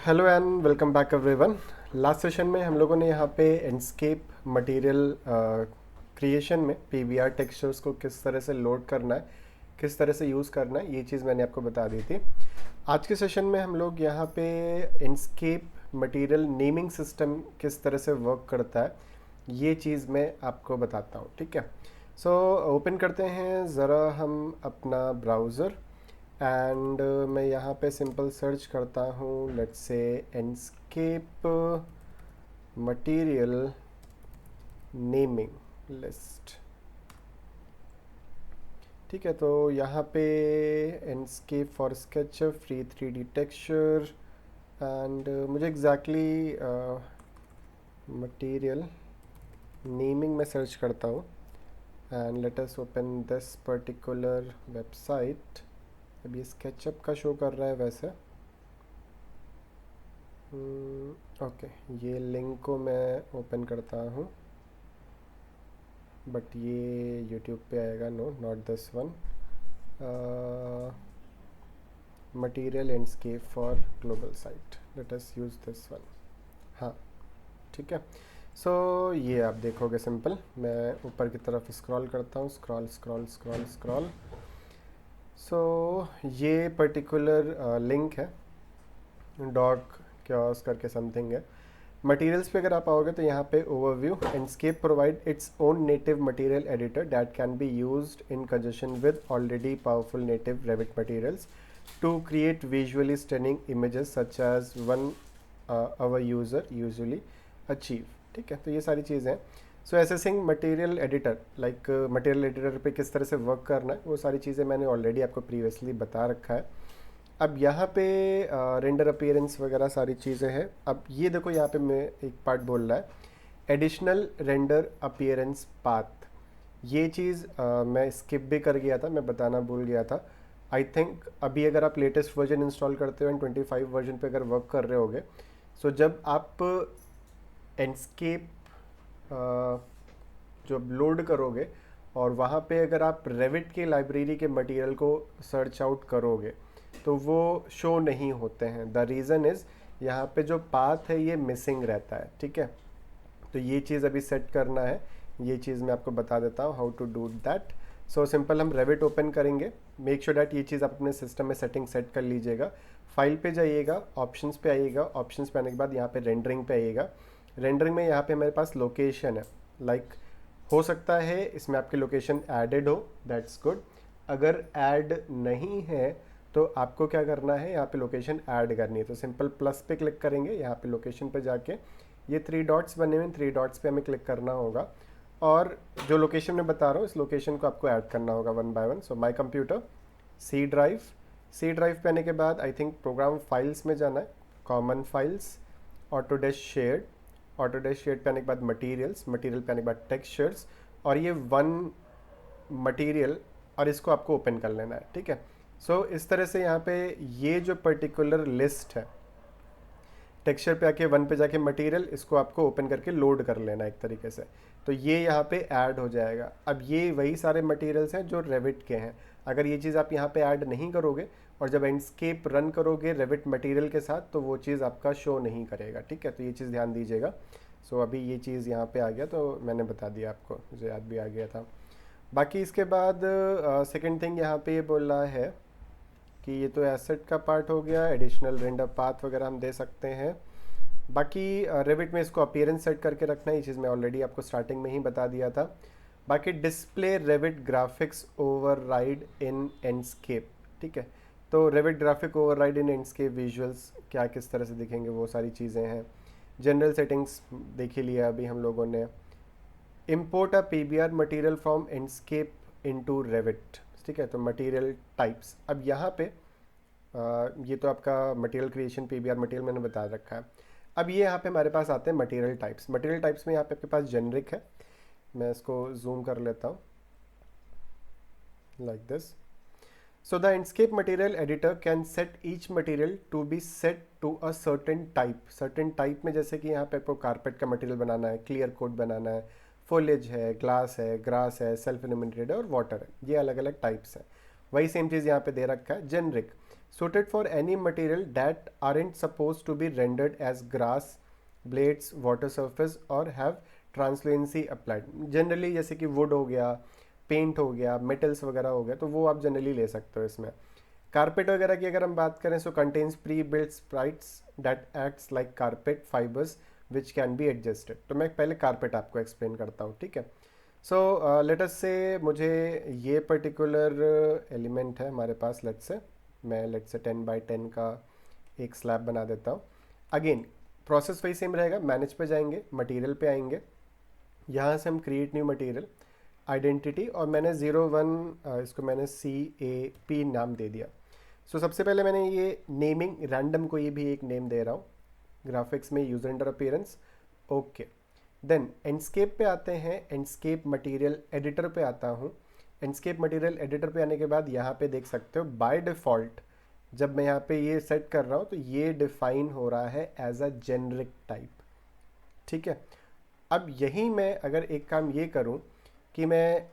Hello and welcome back everyone. Last session में हम लोगों ने यहाँ पे एंडस्केप मटेरियल क्रिएशन में पीवीआर टेक्सचर्स को किस तरह से लोड करना है, किस तरह से यूज़ करना है, ये चीज़ मैंने आपको बता दी थी। आज के सेशन में हम लोग यहाँ पे एंडस्केप मटेरियल नेमिंग सिस्टम किस तरह से वर्क करता है, ये चीज़ मैं आपको बताता हूँ। ठीक है, सो ओपन करते हैं ज़रा हम अपना ब्राउज़र एंड मैं यहाँ पे सिंपल सर्च करता हूँ, let's say एंडस्केप material naming list. ठीक है, तो यहाँ पे Enscape for SketchUp free 3D texture and मुझे एग्जैक्टली मटेरियल नेमिंग में सर्च करता हूँ and let us open this particular website. अब ये स्केचअप का शो कर रहा है वैसे। ओके, ये लिंक को मैं ओपन करता हूँ बट ये यूट्यूब पे आएगा। No, not this one. Material Enscape for global site, let us use this one. हाँ, ठीक है। सो ये आप देखोगे सिंपल, मैं ऊपर की तरफ स्क्रॉल करता हूँ, scroll scroll scroll scroll. So ये पर्टिकुलर लिंक है, डॉक क्योस करके समथिंग है। मटेरियल्स पे अगर आप आओगे तो यहाँ पे overview, Enscape provide its own native material editor that can be used in conjunction with already powerful native Revit materials to create visually stunning images such as one hour user usually achieve. ठीक है, तो ये सारी चीज़ें हैं। So accessing material editor, like material editor पे किस तरह से वर्क करना है, वो सारी चीज़ें मैंने ऑलरेडी आपको प्रीवियसली बता रखा है। अब यहाँ पे रेंडर अपीयरेंस वगैरह सारी चीज़ें हैं। अब ये देखो, यहाँ पे मैं एक पार्ट बोल रहा है एडिशनल रेंडर अपीयरेंस पाथ। ये चीज़ मैं स्किप भी कर गया था, मैं बताना भूल गया था। आई थिंक अभी अगर आप लेटेस्ट वर्जन इंस्टॉल करते हो एंड 25 वर्जन पे अगर वर्क कर रहे होगे, सो जब आप एंडस्केप जब लोड करोगे और वहाँ पे अगर आप रेविट के लाइब्रेरी के मटेरियल को सर्च आउट करोगे तो वो शो नहीं होते हैं। द रीज़न इज़ यहाँ पे जो पाथ है ये मिसिंग रहता है। ठीक है, तो ये चीज़ अभी सेट करना है, ये चीज़ मैं आपको बता देता हूँ how to do that. So simple, हम रेविट ओपन करेंगे। मेक श्योर डैट ये चीज़ आप अपने सिस्टम में सेटिंग सेट कर लीजिएगा। फाइल पे जाइएगा, ऑप्शंस पे आइएगा, ऑप्शंस पे आने के बाद यहाँ पे रेंडरिंग पे आइएगा। रेंडरिंग में यहाँ पे मेरे पास लोकेशन है, लाइक हो सकता है इसमें आपकी लोकेशन एडेड हो, दैट्स गुड। अगर ऐड नहीं है तो आपको क्या करना है, यहाँ पे लोकेशन ऐड करनी है। तो सिंपल प्लस पे क्लिक करेंगे, यहाँ पे लोकेशन पे जाके ये 3 डॉट्स बने हुए हैं, 3 डॉट्स पे हमें क्लिक करना होगा और जो लोकेशन मैं बता रहा हूँ इस लोकेशन को आपको ऐड करना होगा one by one. So my computer, C drive, C drive पे आने के बाद आई थिंक प्रोग्राम फाइल्स में जाना है, common files, Autodesk shared, Autodesk shared पे आने के बाद मटीरियल्स, मटीरियल पे आने के बाद टेक्सचर्स, और ये वन मटीरियल और इसको आपको ओपन कर लेना है। ठीक है, सो इस तरह से यहाँ पे ये जो पर्टिकुलर लिस्ट है, टेक्सचर पे आके वन पे जाके मटेरियल, इसको आपको ओपन करके लोड कर लेना है एक तरीके से। तो ये यहाँ पे ऐड हो जाएगा। अब ये वही सारे मटेरियल्स हैं जो रेविट के हैं। अगर ये चीज़ आप यहाँ पे ऐड नहीं करोगे और जब एंडस्केप रन करोगे रेविट मटेरियल के साथ तो वो चीज़ आपका शो नहीं करेगा। ठीक है, तो ये चीज़ ध्यान दीजिएगा। सो अभी ये चीज़ यहाँ पे आ गया तो मैंने बता दिया आपको, मुझे याद भी आ गया था। बाकी इसके बाद सेकेंड थिंग यहाँ पे ये बोल रहा है कि ये तो एसेट का पार्ट हो गया, एडिशनल रेंडर पाथ वगैरह हम दे सकते हैं। बाकी रेविट में इसको अपीयरेंस सेट करके रखना है, ये चीज़ मैं ऑलरेडी आपको स्टार्टिंग में ही बता दिया था। बाकी डिस्प्ले रेविट ग्राफिक्स ओवरराइड इन एंडस्केप। ठीक है, तो रेविट ग्राफिक ओवरराइड इन एंडस्केप विजुअल्स क्या किस तरह से दिखेंगे वो सारी चीज़ें हैं। जनरल सेटिंग्स देख ही लिया अभी हम लोगों ने। Import a PBR material from Enscape into Revit. ठीक है, तो मटेरियल टाइप्स, अब यहाँ पे ये तो आपका मटेरियल क्रिएशन पीबीआर मटेरियल मैंने बता रखा है। अब ये यहाँ पे हमारे पास आते हैं मटेरियल टाइप्स। मटेरियल टाइप्स में यहाँ पे आपके पास जेनरिक है, मैं इसको जूम कर लेता हूँ like this. So the Enscape material editor can set each material to be set to a certain type. Certain type में जैसे कि यहाँ पे आपको कारपेट का मटेरियल बनाना है, क्लियर कोट बनाना है, फॉलेज है, ग्लास है, ग्रास है, सेल्फ इल्यूमिनेटेड है और वाटर है, ये अलग अलग टाइप्स हैं। वही सेम चीज़ यहाँ पे दे रखा है generic. suited for any material that aren't supposed to be rendered as grass, blades, water surface or have translucency applied. Generally जैसे कि वुड हो गया, पेंट हो गया, मेटल्स वगैरह हो गया, तो वो आप जनरली ले सकते हो इसमें. कारपेट वगैरह की अगर हम बात करें, so contains prebuilt sprites that acts like carpet fibres which can be adjusted. तो मैं पहले कारपेट आपको एक्सप्लेन करता हूँ, ठीक है. सो लेट अस से मुझे ये पर्टिकुलर एलिमेंट है हमारे पास, लेट्स से मैं 10 बाई 10 का एक स्लैब बना देता हूँ. अगेन प्रोसेस वही सेम रहेगा. मैनेज पे जाएंगे, मटेरियल पे आएंगे, यहाँ से हम क्रिएट न्यू मटेरियल, आइडेंटिटी, और मैंने 01 इसको मैंने CAP नाम दे दिया. सो सबसे पहले मैंने ये नेमिंग रैंडम को ये भी एक नेम दे रहा हूँ. ग्राफिक्स में user under appearance, okay. Then Enscape पे आते हैं, एंडस्केप मटेरियल एडिटर पे आता हूँ. एंडस्केप मटेरियल एडिटर पे आने के बाद यहाँ पे देख सकते हो बाय डिफ़ॉल्ट जब मैं यहाँ पे ये सेट कर रहा हूँ तो ये डिफाइन हो रहा है एज अ जेनरिक टाइप, ठीक है. अब यही मैं अगर एक काम ये करूँ कि मैं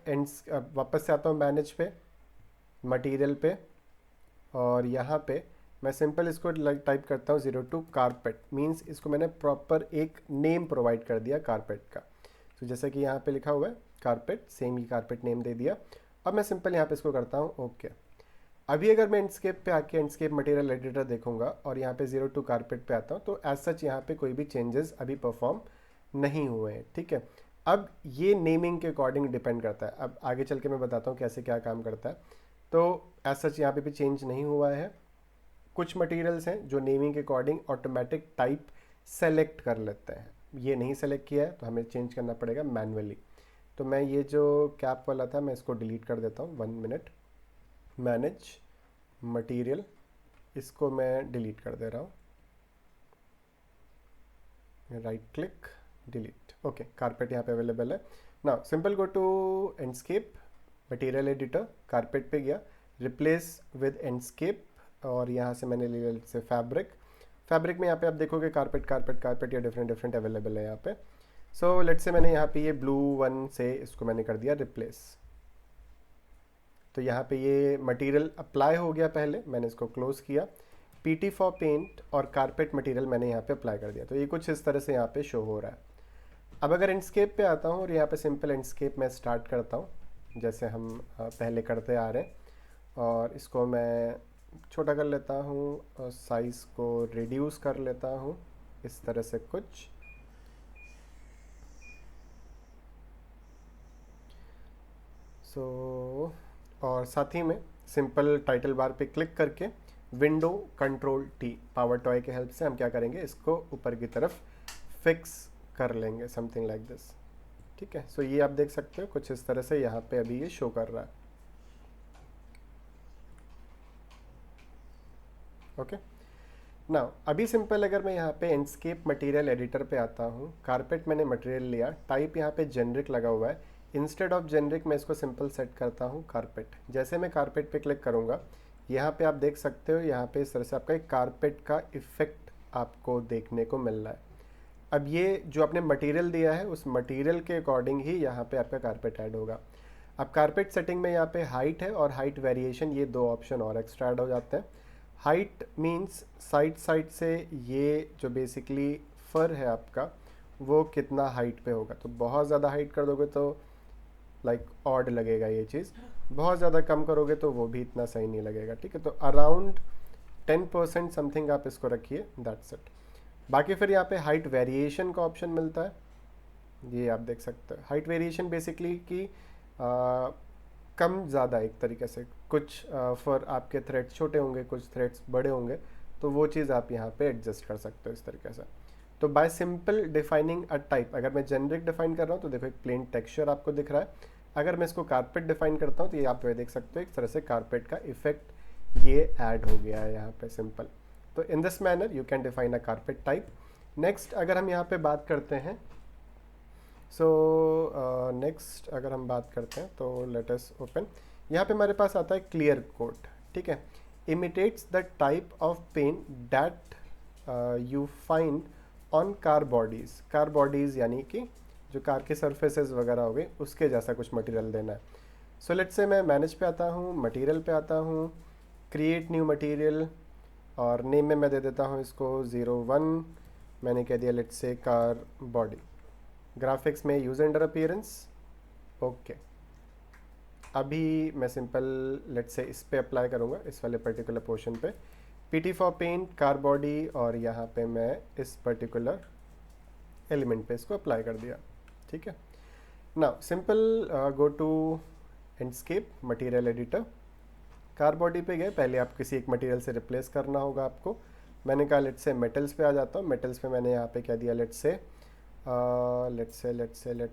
वापस से आता हूँ मैनेज पे, मटेरियल पे, और यहाँ पे मैं सिंपल इसको टाइप करता हूँ 02 कारपेट. मीन्स इसको मैंने प्रॉपर एक नेम प्रोवाइड कर दिया कारपेट का. तो जैसे कि यहाँ पे लिखा हुआ है कारपेट, सेम ही कारपेट नेम दे दिया. अब मैं सिंपल यहाँ पे इसको करता हूँ ओके. अभी अगर मैं एंडस्केप पे आके एंडस्केप मटेरियल एडिटर देखूंगा और यहाँ पे 02 कारपेट पे आता हूँ तो एज सच यहाँ पे कोई भी चेंजेस अभी परफॉर्म नहीं हुए हैं, ठीक है. अब ये नेमिंग के अकॉर्डिंग डिपेंड करता है. अब आगे चल के मैं बताता हूँ कैसे क्या काम करता है. तो एज सच यहाँ पे भी चेंज नहीं हुआ है. कुछ मटेरियल्स हैं जो नेमिंग के अकॉर्डिंग ऑटोमेटिक टाइप सेलेक्ट कर लेते हैं. ये नहीं सेलेक्ट किया है तो हमें चेंज करना पड़ेगा मैनुअली. तो मैं ये जो कैप वाला था मैं इसको डिलीट कर देता हूँ. 1 मिनट. मैनेज मटेरियल, इसको मैं डिलीट कर दे रहा हूँ. Right click, delete. Okay, carpet यहाँ पे अवेलेबल है. Now simple go to Enscape material editor, carpet पे गया, रिप्लेस विद एंडस्केप, और यहाँ से मैंने लिया से फैब्रिक में यहाँ पे आप देखोगे कारपेट या डिफरेंट अवेलेबल है यहाँ पे. सो लेट्स से मैंने यहाँ पे ये ब्लू वन से इसको मैंने कर दिया रिप्लेस. तो यहाँ पे ये मटेरियल अप्लाई हो गया. पहले मैंने इसको क्लोज किया, PT फॉर पेंट और कारपेट मटेरियल मैंने यहाँ पे अप्लाई कर दिया. तो ये कुछ इस तरह से यहाँ पे शो हो रहा है. अब अगर एंडस्केप पे आता हूँ और यहाँ पे सिंपल एंडस्केप मैं स्टार्ट करता हूँ जैसे हम पहले करते आ रहे हैं, और इसको मैं छोटा कर लेता हूँ और साइज़ को रिड्यूस कर लेता हूँ इस तरह से कुछ. सो और साथ ही में सिंपल टाइटल बार पे क्लिक करके window control T power toy के हेल्प से हम क्या करेंगे, इसको ऊपर की तरफ फिक्स कर लेंगे, समथिंग लाइक दिस, ठीक है. सो ये आप देख सकते हो कुछ इस तरह से यहाँ पे अभी ये शो कर रहा है. ओके. नाउ अभी सिंपल अगर मैं यहाँ पे एंडस्केप मटेरियल एडिटर पे आता हूँ, कारपेट मैंने मटेरियल लिया, टाइप यहाँ पे जेनरिक लगा हुआ है. इंस्टेड ऑफ जेनरिक मैं इसको सिंपल सेट करता हूँ कारपेट. जैसे मैं कारपेट पे क्लिक करूँगा यहाँ पे आप देख सकते हो यहाँ पे इस तरह से आपका एक कारपेट का इफेक्ट आपको देखने को मिल रहा है. अब ये जो आपने मटेरियल दिया है उस मटेरियल के अकॉर्डिंग ही यहाँ पे आपका कारपेट ऐड होगा. अब कारपेट सेटिंग में यहाँ पे हाइट है और हाइट वेरिएशन, ये 2 ऑप्शन और एक्स्ट्रा ऐड हो जाते हैं. हाइट मीन्स साइड से ये जो बेसिकली फर है आपका वो कितना हाइट पे होगा. तो बहुत ज़्यादा हाइट कर दोगे तो लाइक ऑड लगेगा ये चीज़, बहुत ज़्यादा कम करोगे तो वो भी इतना सही नहीं लगेगा, ठीक है. तो अराउंड 10% समथिंग आप इसको रखिए, दैट्स इट. बाकी फिर यहाँ पे हाइट वेरिएशन का ऑप्शन मिलता है, ये आप देख सकते हो. हाइट वेरिएशन बेसिकली कि कम ज़्यादा एक तरीके से, कुछ फॉर आपके थ्रेड्स छोटे होंगे, कुछ थ्रेड्स बड़े होंगे, तो वो चीज़ आप यहाँ पे एडजस्ट कर सकते हो इस तरीके से. तो bye simple defining a type, अगर मैं जेनरिक डिफाइन कर रहा हूँ तो देखो एक प्लेन टेक्सचर आपको दिख रहा है. अगर मैं इसको कारपेट डिफाइन करता हूँ तो ये आप देख सकते हो एक तरह से कारपेट का इफेक्ट ये ऐड हो गया है यहाँ पे सिंपल. तो in this manner you can define a carpet type. Next अगर हम यहाँ पे बात करते हैं, सो नेक्स्ट अगर हम बात करते हैं तो लेट अस ओपन. यहाँ पे हमारे पास आता है क्लियर कोड, ठीक है. Imitates the type of paint that you find on car bodies यानी कि जो कार के सर्फेसेस वगैरह हो गए उसके जैसा कुछ मटेरियल देना है. सो लेट्स से मैं मैनेज पे आता हूँ, मटेरियल पे आता हूँ, क्रिएट न्यू मटेरियल, और नेम में मैं दे देता हूँ इसको 01, मैंने कह दिया let's say car body. Graphics में यूज अंडर अपीयरेंस, ओके। अभी मैं सिंपल लेट्स से इस पे अप्लाई करूँगा, इस वाले पर्टिकुलर पोर्शन पे, PT for paint car body, और यहाँ पे मैं इस पर्टिकुलर एलिमेंट पे इसको अप्लाई कर दिया, ठीक है। Now simple go to Enscape material editor, car body पे गए, पहले आप किसी एक मटेरियल से रिप्लेस करना होगा आपको। मैंने कहा लेट्स से मेटल्स पे आ जाता हूँ, मेटल्स पे मैंने यहाँ पे क्या दिया, लेट्स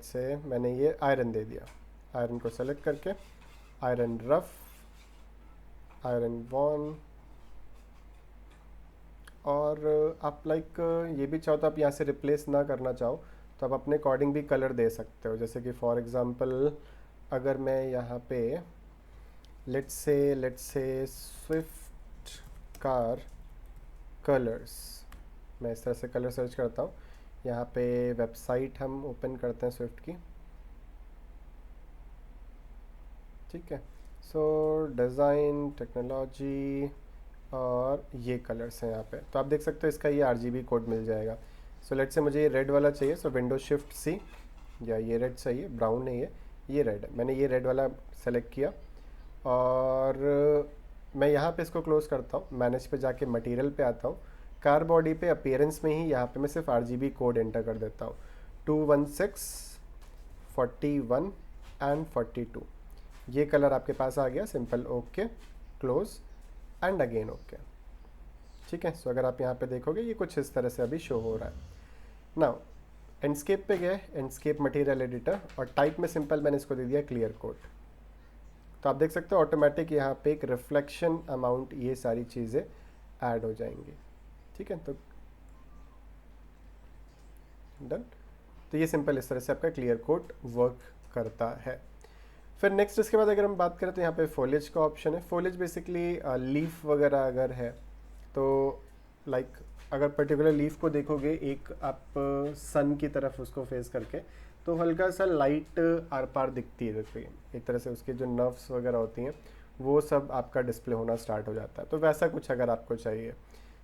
से मैंने ये आयरन दे दिया। आयरन को सेलेक्ट करके आयरन रफ, आयरन वॉन, और आप लाइक ये भी चाहो तो आप यहाँ से रिप्लेस ना करना चाहो तो आप अपने अकॉर्डिंग भी कलर दे सकते हो। जैसे कि फॉर एग्जांपल अगर मैं यहाँ पे let's say Swift car colours, मैं इस तरह से कलर सर्च करता हूँ। यहाँ पे वेबसाइट हम ओपन करते हैं स्विफ्ट की, ठीक है। सो डिज़ाइन टेक्नोलॉजी, और ये कलर्स हैं यहाँ पे, तो आप देख सकते हो इसका ये RGB कोड मिल जाएगा। सो लेट्स से मुझे ये रेड वाला चाहिए, सो विंडो शिफ्ट C, या ये रेड चाहिए, ब्राउन नहीं है, ये रेड है, मैंने ये रेड वाला सेलेक्ट किया, और मैं यहाँ पे इसको क्लोज करता हूँ। मैनेज पे जाके मटेरियल पे आता हूँ, कार बॉडी पे अपीयरेंस में ही यहाँ पे मैं सिर्फ RGB कोड एंटर कर देता हूँ, 216, 41 एंड 42। ये कलर आपके पास आ गया, simple okay, close and again okay, ठीक है। सो अगर आप यहाँ पे देखोगे ये कुछ इस तरह से अभी शो हो रहा है। नाउ एंडस्केप पे गए, एंडस्केप मटेरियल एडिटर, और टाइप में सिंपल मैंने इसको दे दिया क्लियर कोड। तो आप देख सकते हो ऑटोमेटिक यहाँ पे एक रिफ्लेक्शन अमाउंट, ये सारी चीज़ें ऐड हो जाएंगी, ठीक है। तो डन। तो ये सिंपल इस तरह से आपका क्लियर कोड वर्क करता है। फिर नेक्स्ट इसके बाद अगर हम बात करें तो यहाँ पे फोलेज का ऑप्शन है। फोलेज बेसिकली लीफ वगैरह अगर है तो लाइक अगर पर्टिकुलर लीफ को देखोगे एक आप सन की तरफ उसको फेस करके, तो हल्का सा लाइट आर पार दिखती है, देखिए एक तरह से उसके जो नर्व्स वगैरह होती हैं वो सब आपका डिस्प्ले होना स्टार्ट हो जाता है। तो वैसा कुछ अगर आपको चाहिए,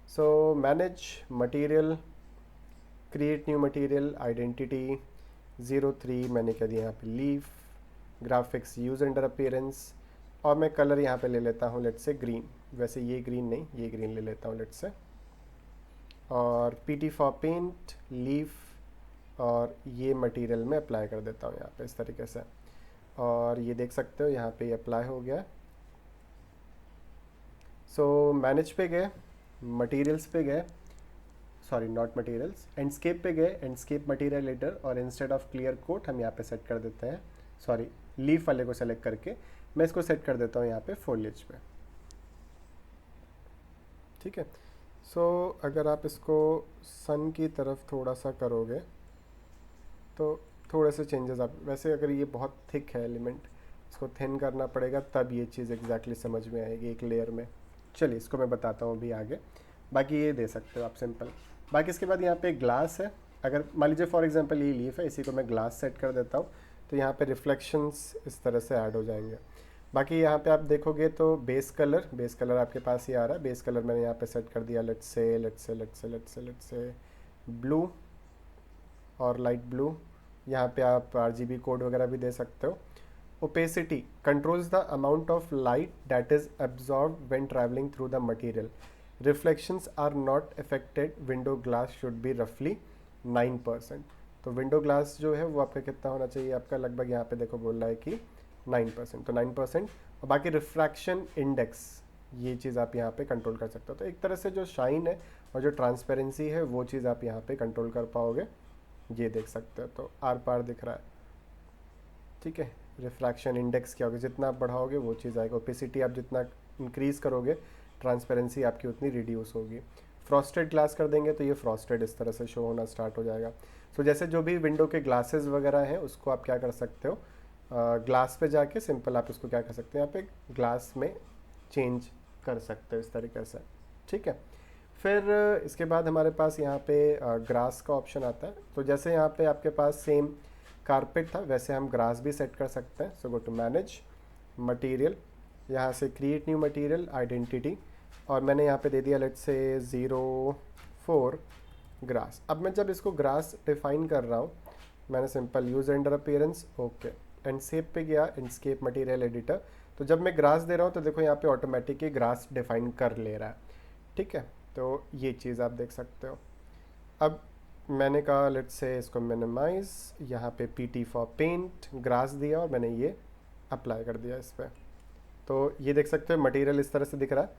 so manage material, create new material, identity 03, मैंने कह दिया यहाँ पे leaf, graphics use under appearance, और मैं कलर यहाँ पे ले लेता हूँ लेट्स से ग्रीन, वैसे ये ग्रीन नहीं, ये ग्रीन ले लेता हूँ लेट्स से, और पीटी फॉर पेंट लीफ, और ये मटेरियल में अप्लाई कर देता हूँ यहाँ पे इस तरीके से, और ये देख सकते हो यहाँ पे ये अप्लाई हो गया। सो मैनेज पे गए, मटेरियल्स पे गए, सॉरी नॉट मटेरियल्स, एंडस्केप पे गए, एंडस्केप मटेरियल एडिटर, और इंस्टेड ऑफ क्लियर कोट हम यहाँ पे सेट कर देते हैं, सॉरी लीफ वाले को सेलेक्ट करके मैं इसको सेट कर देता हूँ यहाँ पे फोलिएज पे, ठीक है। सो अगर आप इसको सन की तरफ थोड़ा सा करोगे तो थोड़े से चेंजेस आप, वैसे अगर ये बहुत थिक है एलिमेंट, इसको थिन करना पड़ेगा तब ये चीज़ एग्जैक्टली समझ में आएगी एक लेयर में। चलिए इसको मैं बताता हूँ अभी आगे, बाकी ये दे सकते हो आप सिंपल। बाकी इसके बाद यहाँ पे ग्लास है, अगर मान लीजिए फॉर एग्जांपल ये लीफ है, इसी को मैं ग्लास सेट कर देता हूँ तो यहाँ पे रिफ्लेक्शंस इस तरह से ऐड हो जाएंगे। बाकी यहाँ पे आप देखोगे तो बेस कलर आपके पास ही आ रहा है, बेस कलर मैंने यहाँ पे सेट कर दिया लेट्स से ब्लू और लाइट ब्लू। यहाँ पे आप RGB कोड वगैरह भी दे सकते हो। Opacity controls the amount of light that is absorb when travelling through the material, reflections are not affected, window glass should be रफली 9%। तो विंडो ग्लास जो है वो आपका कितना होना चाहिए, आपका लगभग यहाँ पे देखो बोल रहा है कि 9%, तो 9%। और बाकी रिफ्रैक्शन इंडेक्स ये चीज़ आप यहाँ पे कंट्रोल कर सकते हो। तो एक तरह से जो शाइन है और जो ट्रांसपेरेंसी है वो चीज़ आप यहाँ पे कंट्रोल कर पाओगे, ये देख सकते हो। तो आर पार दिख रहा है, ठीक है। रिफ्रैक्शन इंडेक्स क्या होगा, जितना आप बढ़ाओगे वो चीज़ आएगा। ओपेसिटी आप जितना इंक्रीज़ करोगे, ट्रांसपेरेंसी आपकी उतनी रिड्यूस होगी। फ्रॉस्टेड ग्लास कर देंगे तो ये फ्रॉस्टेड इस तरह से शो होना स्टार्ट हो जाएगा। सो जैसे जो भी विंडो के ग्लासेस वगैरह हैं उसको आप क्या कर सकते हो, ग्लास पे जाके सिंपल आप इसको क्या कर सकते हैं, यहाँ पे ग्लास में चेंज कर सकते हो इस तरीके से, ठीक है। फिर इसके बाद हमारे पास यहाँ पे ग्रास का ऑप्शन आता है। तो जैसे यहाँ पे आपके पास सेम कारपेट था वैसे हम ग्रास भी सेट कर सकते हैं। सो गो टू मैनेज मटेरियल, यहाँ से क्रिएट न्यू मटेरियल आइडेंटिटी, और मैंने यहाँ पे दे दिया लेट्स से 04 ग्रास। अब मैं जब इसको ग्रास डिफाइन कर रहा हूँ, मैंने simple use under appearance okay Enscape पे गया, एंडस्केप मटेरियल एडिटर। तो जब मैं ग्रास दे रहा हूँ तो देखो यहाँ पे ऑटोमेटिकली ग्रास डिफाइन कर ले रहा है, ठीक है। तो ये चीज़ आप देख सकते हो। अब मैंने कहा लेट्स से इसको मिनिमाइज, यहाँ पे PT फॉर पेंट ग्रास दिया और मैंने ये अप्लाई कर दिया इस पर। तो ये देख सकते हो मटेरियल इस तरह से दिख रहा है।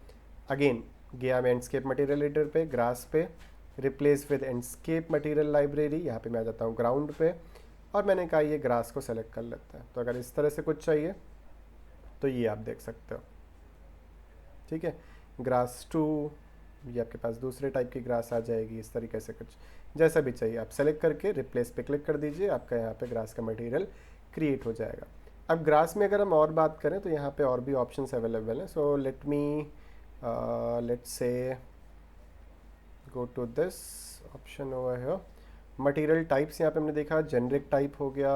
अगेन गया मैं एंडस्केप मटेरियल एडिटर पे, ग्रास पे, रिप्लेस विद एंडस्केप मटेरियल लाइब्रेरी, यहाँ पे मैं आ जाता हूँ ग्राउंड पे, और मैंने कहा ये ग्रास को सेलेक्ट कर लेता है। तो अगर इस तरह से कुछ चाहिए तो ये आप देख सकते हो, ठीक है। ग्रास 2, ये आपके पास दूसरे टाइप की ग्रास आ जाएगी, इस तरीके से कुछ जैसा भी चाहिए आप सेलेक्ट करके रिप्लेस पे क्लिक कर दीजिए, आपका यहाँ पे ग्रास का मटेरियल क्रिएट हो जाएगा। अब ग्रास में अगर हम और बात करें तो यहाँ पे और भी ऑप्शंस अवेलेबल हैं। So let me let's say go to this option over here, material types. यहाँ पे हमने देखा जेनरिक टाइप हो गया,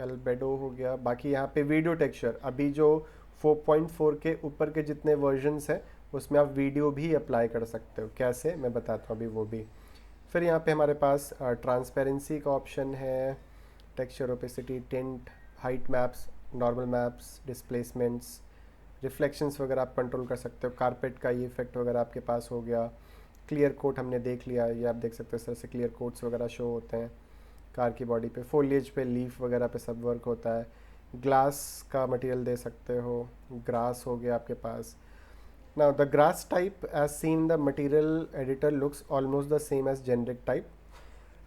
एल्बेडो हो गया, बाकी यहाँ पे वीडियो टेक्सचर, अभी जो 4.4 के ऊपर के जितने वर्जन्स हैं उसमें आप वीडियो भी अप्लाई कर सकते हो। कैसे मैं बताता हूँ अभी वो भी। फिर यहाँ पे हमारे पास ट्रांसपेरेंसी का ऑप्शन है, texture, opacity, tint, height maps, normal maps, displacements, reflections वगैरह आप कंट्रोल कर सकते हो। कारपेट का ये इफेक्ट वगैरह आपके पास हो गया। क्लियर कोट हमने देख लिया, ये आप देख सकते हो इस तरह से क्लियर कोट्स वगैरह शो होते हैं कार की बॉडी पे। फोलिएज पे, लीफ वगैरह पे सब वर्क होता है। ग्लास का मटेरियल दे सकते हो, ग्रास हो गया आपके पास। Now the grass type as seen the material editor looks almost the same as generic type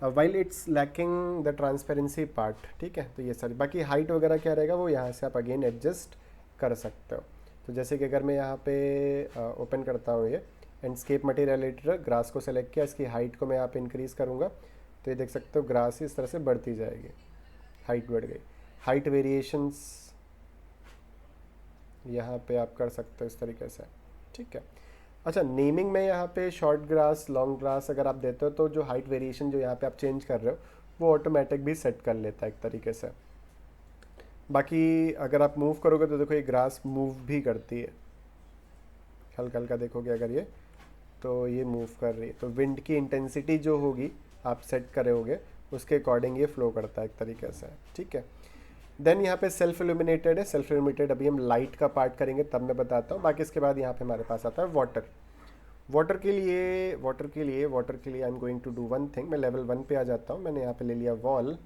while it's lacking the transparency part, ठीक है। तो ये सारी बाकी हाइट वगैरह क्या रहेगा वो यहाँ से आप अगेन एडजस्ट कर सकते हो। तो जैसे कि अगर मैं यहाँ पे ओपन करता हूँ ये एंडस्केप मटेरियल एडिटर, ग्रास को सेलेक्ट किया, इसकी हाइट को मैं यहाँ पे इंक्रीज़ करूँगा तो ये देख सकते हो ग्रास इस तरह से बढ़ती जाएगी, हाइट बढ़ गई। हाइट वेरिएशंस यहाँ पे आप कर सकते हो इस तरीके से, ठीक है। अच्छा, नेमिंग में यहाँ पे शॉर्ट ग्रास, लॉन्ग ग्रास अगर आप देते हो तो जो हाइट वेरिएशन जो यहाँ पे आप चेंज कर रहे हो वो ऑटोमेटिक भी सेट कर लेता है एक तरीके से। बाकी अगर आप मूव करोगे तो देखो ये ग्रास मूव भी करती है, हल्का हल्का देखोगे अगर ये, तो ये मूव कर रही है। तो विंड की इंटेंसिटी जो होगी आप सेट करे होगे उसके अकॉर्डिंग ये फ्लो करता है एक तरीके से, ठीक है। देन यहाँ पे सेल्फ इल्यूमिनेटेड है। सेल्फ इल्यूमिनेटेड अभी हम लाइट का पार्ट करेंगे तब मैं बताता हूँ। बाकी इसके बाद यहाँ पे हमारे पास आता है वाटर। वाटर के लिए I am going to one one thing. मैं लेवल 1 पे आ जाता हूँ। मैंने यहाँ पे ले लिया वॉल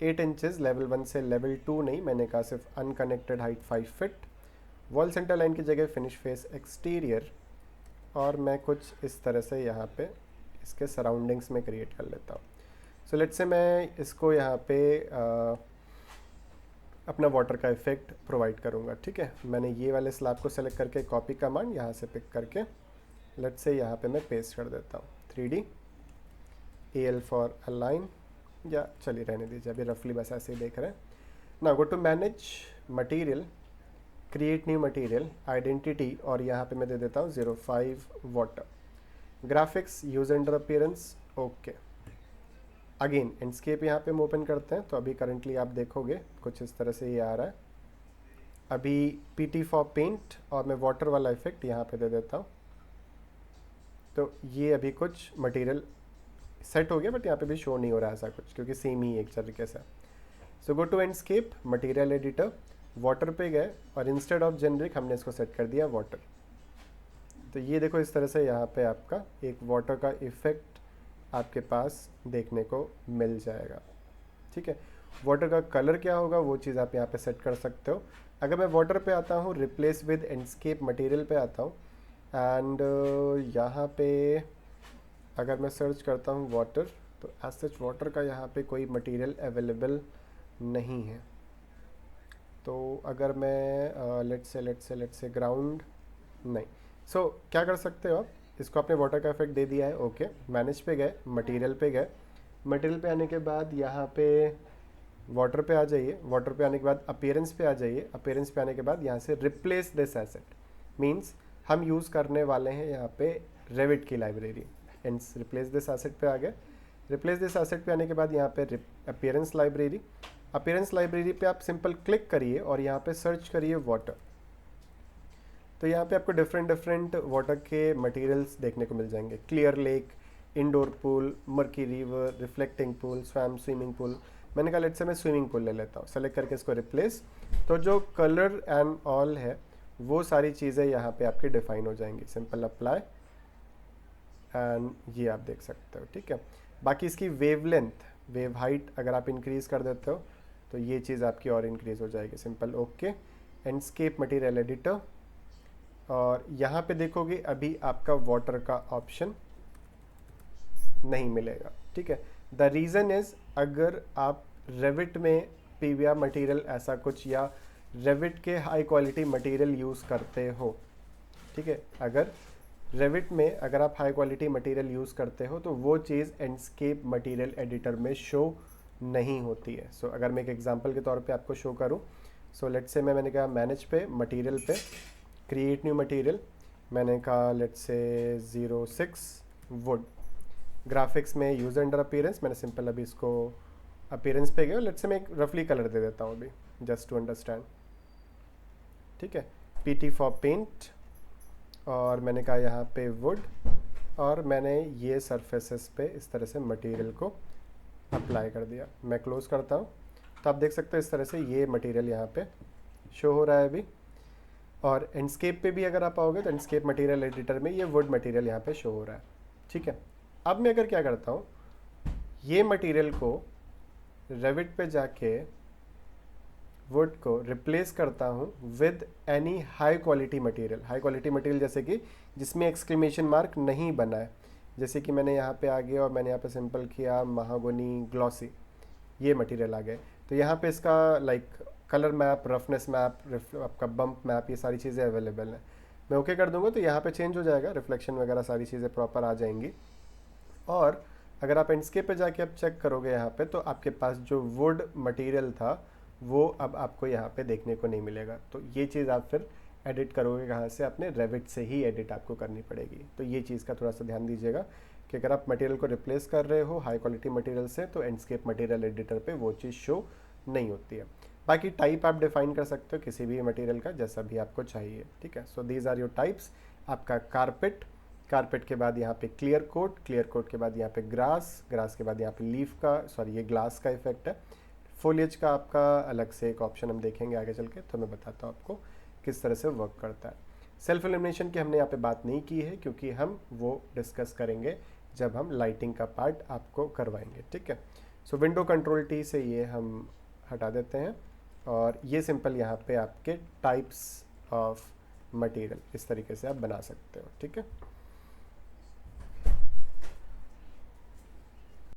8 इंचेस, लेवल 1 से लेवल 2 नहीं, मैंने कहा सिर्फ unconnected height 5 feet. Wall centre line की जगह फिनिश फेस एक्सटीरियर, और मैं कुछ इस तरह से यहाँ पे इसके सराउंडिंग्स में क्रिएट कर लेता हूँ। सो लेट्स से मैं इसको यहाँ पे अपना वाटर का इफेक्ट प्रोवाइड करूँगा, ठीक है। मैंने ये वाले स्लैब को सेलेक्ट करके कॉपी कमांड यहाँ से पिक करके लेट्स से यहाँ पे मैं पेस्ट कर देता हूँ। 3D AL फॉर अलाइन, या चलिए रहने दीजिए, अभी रफली बस ऐसे ही देख रहे हैं ना। Go to manage material, create new material identity, और यहाँ पे मैं दे देता हूँ 05 water. Graphics, use under appearance okay. Again Enscape यहाँ पे हम ओपन करते हैं तो अभी करंटली आप देखोगे कुछ इस तरह से ये आ रहा है। अभी PT फॉर पेंट, और मैं वाटर वाला इफेक्ट यहाँ पे दे देता हूँ। तो ये अभी कुछ मटेरियल सेट हो गया, बट यहाँ पे भी शो नहीं हो रहा है ऐसा कुछ, क्योंकि सेम ही एक तरीके से। So go to Enscape material editor, water पे गए, और इंस्टेड ऑफ जेनरिक हमने इसको सेट कर दिया वाटर। तो ये देखो इस तरह से यहाँ पे आपका एक वाटर का इफेक्ट आपके पास देखने को मिल जाएगा, ठीक है। वाटर का कलर क्या होगा वो चीज़ आप यहाँ पे सेट कर सकते हो। अगर मैं वाटर पे आता हूँ, रिप्लेस विद एंडस्केप मटेरियल पे आता हूँ, एंड यहाँ पे अगर मैं सर्च करता हूँ वाटर, तो एज सच वाटर का यहाँ पे कोई मटेरियल अवेलेबल नहीं है। तो अगर मैं लेट्स से ग्राउंड नहीं, सो क्या कर सकते हो आप, इसको आपने वाटर का इफेक्ट दे दिया है, ओके। मैनेज पे गए, मटेरियल पे गए, मटेरियल पे आने के बाद यहाँ पे वाटर पे आ जाइए, वाटर पे आने के बाद अपीयरेंस पे आ जाइए, अपीयरेंस पे आने के बाद यहाँ से रिप्लेस दिस एसेट, मीन्स हम यूज़ करने वाले हैं यहाँ पे रेविट की library. And replace this asset पे आ गए। रिप्लेस दिस एसेट पे आने के बाद यहाँ पे अपीयरेंस लाइब्रेरी, अपीयरेंस लाइब्रेरी पे आप सिंपल क्लिक करिए और यहाँ पे सर्च करिए वाटर। तो यहाँ पे आपको डिफरेंट डिफरेंट वाटर के मटेरियल्स देखने को मिल जाएंगे। Clear lake, indoor pool, murky river, reflecting pool, swum, swimming pool. मैंने कहा लेट्स से मैं स्विमिंग पूल ले लेता हूँ, सेलेक्ट करके इसको रिप्लेस। तो जो कलर एंड ऑल है वो सारी चीज़ें यहाँ पे आपकी डिफाइन हो जाएंगी। सिंपल अप्लाई एंड ये आप देख सकते हो, ठीक है। बाकी इसकी वेवलेंथ, वेव हाइट अगर आप इंक्रीज़ कर देते हो तो ये चीज़ आपकी और इंक्रीज़ हो जाएगी। सिंपल ओके, एंडस्केप मटेरियल एडिटर, और यहाँ पे देखोगे अभी आपका वाटर का ऑप्शन नहीं मिलेगा, ठीक है। द रीज़न इज़ अगर आप रेविट में पीवीआर मटेरियल ऐसा कुछ या रेविट के हाई क्वालिटी मटेरियल यूज़ करते हो, ठीक है, अगर रेविट में अगर आप हाई क्वालिटी मटेरियल यूज़ करते हो तो वो चीज़ एंडस्केप मटेरियल एडिटर में शो नहीं होती है। सो अगर मैं एक एग्जांपल के तौर पे आपको शो करूँ, सो लेट्स से मैंने कहा मैनेज पे, मटेरियल पे, क्रिएट न्यू मटेरियल, मैंने कहा लेट्स से 06 वुड। ग्राफिक्स में यूज़ अंडर अपीयरेंस, मैंने सिंपल अभी इसको अपीयरेंस पे गया, लेट्स से मैं एक रफली कलर दे देता हूँ अभी जस्ट टू अंडरस्टैंड, ठीक है। पीटी फॉर पेंट, और मैंने कहा यहाँ पे वुड, और मैंने ये सरफेसेस पे इस तरह से मटेरियल को अप्लाई कर दिया। मैं क्लोज करता हूँ तो आप देख सकते हो इस तरह से ये मटेरियल यहाँ पे शो हो रहा है अभी। और एंडस्केप पे भी अगर आप आओगे तो एंडस्केप मटेरियल एडिटर में ये वुड मटेरियल यहाँ पे शो हो रहा है, ठीक है। अब मैं अगर क्या करता हूँ, ये मटेरियल को रेविट पे जाके वुड को रिप्लेस करता हूँ with any high quality material. High quality material जैसे कि जिसमें एक्सक्लेमेशन मार्क नहीं बना है, जैसे कि मैंने यहाँ पे आ गया और मैंने यहाँ पे सिंपल किया महागोनी ग्लॉसी, ये मटेरियल आ गए। तो यहाँ पे इसका like colour map, roughness map, आपका बम्प मैप, ये सारी चीज़ें अवेलेबल हैं। मैं ओके कर दूंगा तो यहाँ पे चेंज हो जाएगा, रिफ्लेक्शन वगैरह सारी चीज़ें प्रॉपर आ जाएंगी। और अगर आप एंडस्केप पे जाके आप चेक करोगे यहाँ पे, तो आपके पास जो वुड मटेरियल था वो अब आपको यहाँ पे देखने को नहीं मिलेगा। तो ये चीज़ आप फिर एडिट करोगे कहाँ से, अपने रेविट से ही एडिट आपको करनी पड़ेगी। तो ये चीज़ का थोड़ा सा ध्यान दीजिएगा कि अगर आप मटेरियल को रिप्लेस कर रहे हो हाई क्वालिटी मटेरियल से तो एंडस्केप मटेरियल एडिटर पे वो चीज़ शो नहीं होती है। बाकी टाइप आप डिफाइन कर सकते हो किसी भी मटेरियल का जैसा भी आपको चाहिए, ठीक है। So these are your types. आपका कारपेट, कारपेट के बाद यहाँ पे क्लियर कोट, क्लियर कोट के बाद यहाँ पे ग्रास, ग्रास के बाद यहाँ पे लीफ का, सॉरी ये ग्लास का इफेक्ट है। फोलिएज का आपका अलग से एक ऑप्शन हम देखेंगे आगे चल के, तो मैं बताता हूँ आपको किस तरह से वर्क करता है। सेल्फ इल्यूमिनेशन की हमने यहाँ पे बात नहीं की है क्योंकि हम वो डिस्कस करेंगे जब हम लाइटिंग का पार्ट आपको करवाएंगे, ठीक है। सो विंडो कंट्रोल टी से ये हम हटा देते हैं, और ये सिंपल यहाँ पे आपके टाइप्स ऑफ मटेरियल इस तरीके से आप बना सकते हो, ठीक है।